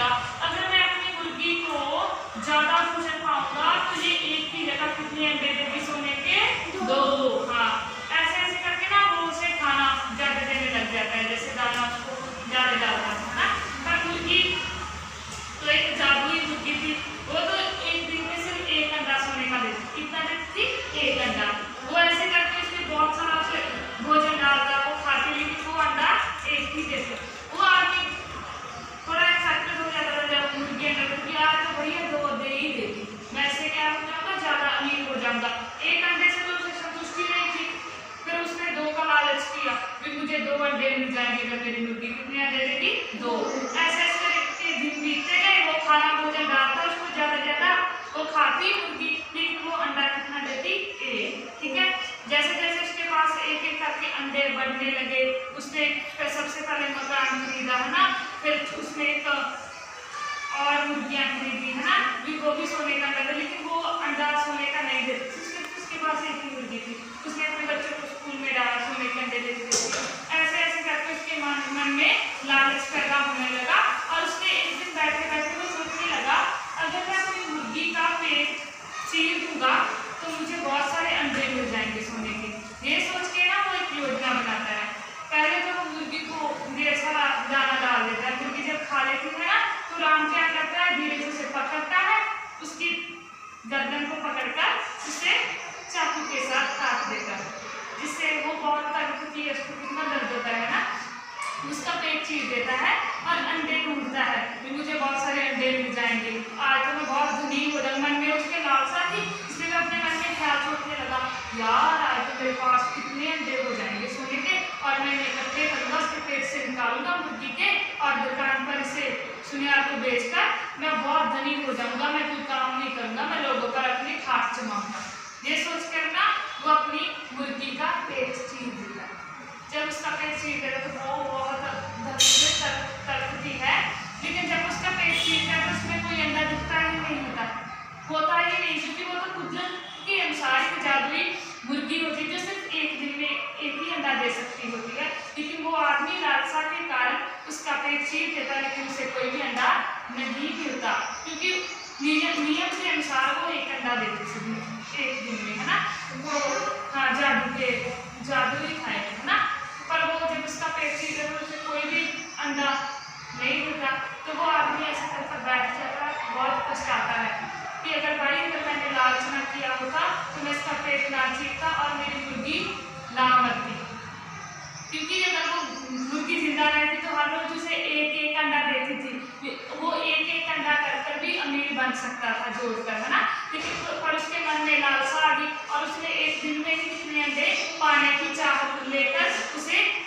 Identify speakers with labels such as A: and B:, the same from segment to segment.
A: लगा। अगर मैं अपनी मुर्गी को ज्यादा भोजन पाऊंगा तो ये एक की जगह कितने अंडे देगी सोने के? 2। हाँ, ऐसे ऐसे करके ना वो उसे खाना ज्यादा देने लग जाता है, जैसे दाना उसको ज्यादा डालता है ना। पर मुर्गी तो एक जादुई मुर्गी थी, वो तो एक दिन में सिर्फ एक अंडा सोने का देती। कितना देती थी? एक अंडा। वो ऐसे करके उसमें बहुत सारा भोजन डालता, वो खाती, लेकिन वो अंडा एक ही देते। वो आदमी थोड़ा एक्साइटेड हो जाता था जब मुर्गी अंडा देती, यार तो भैया 2 दे ही देती, मैं इससे क्या हो जाऊंगा, ज्यादा अमीर हो जाऊंगा। एक अंडे से तो उसे संतुष्टि नहीं थी, फिर उसने 2 का लालच किया कि मुझे 2 अंडे मिल जाएंगे अगर मेरी मुर्गी कितने अंडे देगी? 2। ऐसे ऐसे करके दिन बीतते गए, वो खाना भोजन डालता उसको ज्यादा ज्यादा, वो खाती मुर्गी, लेकिन वो अंडा कितना देती? 1। ठीक है, जैसे जैसे उसके पास एक एक करके अंडे बढ़ने लगे, उसने सबसे पहले मकान खरीदा है ना, फिर उसने एक और मुर्गियां खरीदी है ना, वो भी सोने का अंडा, लेकिन वो अंडा सोने का नहीं देती। उसके पास एक ही मुर्गी थी, उसने अपने बच्चों को स्कूल में डाला, सोने के अंडे देती थी। ऐसे ऐसे करके उसके मन में लालच पैदा होने लगा, और उसने एक दिन बैठे बैठे वो सोचने लगा, अगर मैं अपनी मुर्गी का पेट चीर दूंगा तो मुझे बहुत सारे अंडे मिल जाएंगे सोने के। ये सोच के ना वो एक योजना बनाता है। पहले तो वो मुर्गी को ढेर सारा दाना डाल देता है, मुर्गी जब खा लेती है ना तो राम क्या करता है, धीरे से उसे पकड़ता है, उसकी गर्दन को पकड़कर उसे चाकू के साथ काट देता है, जिससे वो बहुत तकलीफ होती है, उसको कितना दर्द होता है ना, उसका पेट चीर देता है और अंडे ढूंढता है कि मुझे बहुत सारे अंडे मिल जाएंगे, आज तो मैं बहुत धनी हो जाऊंगा। मन में उसके लालसा थी, इसलिए अपने मन में ख्याल सोचने लगा, यार आज तो मेरे पास कितने अंडे हो जाएंगे सोने के, और मैं इकट्ठे करूंगा, उसके पेट से निकालूंगा मुर्गी के, और दुकान पर इसे सुनियार को बेचकर मैं बहुत धनी हो जाऊंगा, मैं कोई काम नहीं करूंगा, मैं लोगों पर अपनी खाट जमाऊंगा। ये सोच कर ना वो अपनी मुर्गी का पेट चीर देता है। जब उसका पेट चीर देता तो वो बहुत तड़पती है, लेकिन जब उसका पेट चीरता है तो उसमें कोई अंडा दिखता ही नहीं होता ही नहीं, क्योंकि वो तो कुदरत के अनुसार एक जादुई मुर्गी होती है जो सिर्फ एक दिन में एक ही अंडा दे सकती होती है, लेकिन वो आदमी लालसा के कारण उसका पेट चीर देता है, लेकिन उसे कोई भी अंडा नहीं मिलता, क्योंकि नियम के अनुसार वो एक अंडा देती थी एक दिन में, है ना। वो हाँ जादू ही खाए, है ना। पर वो जब उसका पेट चीर देता तो उसे कोई भी अंडा नहीं मिलता, तो वो आदमी ऐसा करके बैठ जाता है, बहुत पछताता है कि अगर मैंने लालच ना किया होता तो मैं इसका पेट ना चीरता और मेरी मुर्गी ना मरती, क्योंकि अगर वो मुर्गी जिंदा रहती तो हर रोज उसे एक एक अंडा देती थी, वो एक एक अंडा कर भी अमीर बन सकता था जोड़कर, है ना। लेकिन पर उसके मन में लालसा आ गई और उसने एक दिन में ही कितने अंडे पाने की चाहत लेकर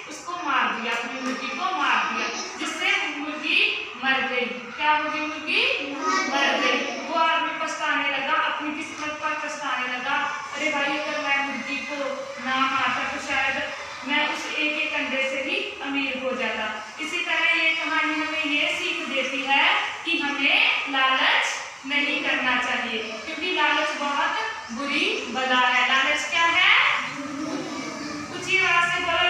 A: उसको मार दिया, अपनी मुर्गी को मार दिया, जिससे मुर्गी मर गई। क्या हो गई? मुर्गी मर गई। वो आदमी पछताने लगा, अपनी किस्मत पर पछताने लगा, अरे भाई अगर मैं मुर्गी को ना मारता तो शायद मैं उस एक एक अंडे से ही अमीर हो जाता। इसी तरह ये कहानी हमें ये सीख देती है कि हमें लालच नहीं करना चाहिए, क्योंकि लालच बहुत बुरी बला है। लालच क्या है? ऊंची आवाज से बोलो।